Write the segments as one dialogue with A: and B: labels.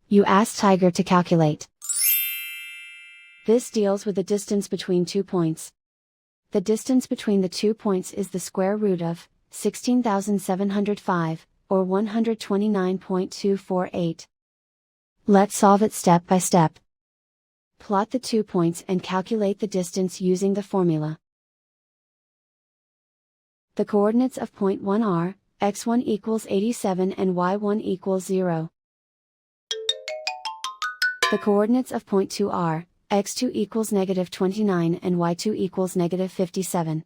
A: You ask Tiger to calculate. This deals with the distance between 2 points. The distance between the 2 points is the square root of 16,705, or 129.248. Let's solve it step by step. Plot the 2 points and calculate the distance using the formula. The coordinates of point 1 are, x1 equals 87 and y1 equals 0. The coordinates of point 2 are, x2 equals negative 29 and y2 equals negative 57.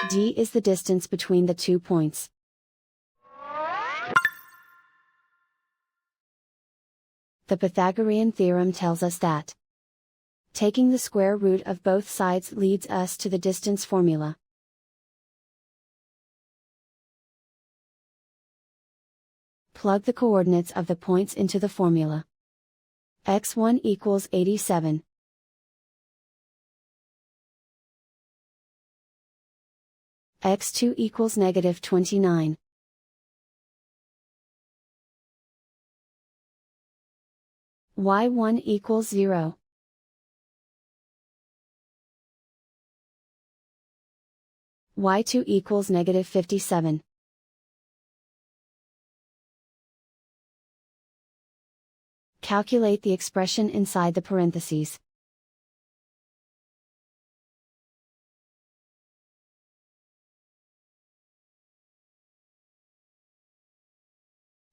A: D is the distance between the 2 points. The Pythagorean theorem tells us that taking the square root of both sides leads us to the distance formula. Plug the coordinates of the points into the formula. x1 equals 87. x2 equals negative 29. y1 equals 0. y2 equals negative 57. Calculate the expression inside the parentheses.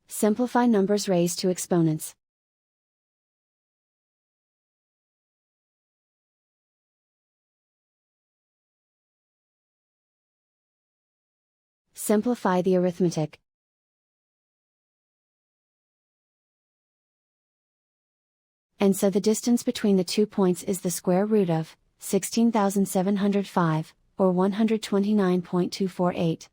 A: Simplify numbers raised to exponents. Simplify the arithmetic. And so the distance between the 2 points is the square root of 16,705, or 129.248.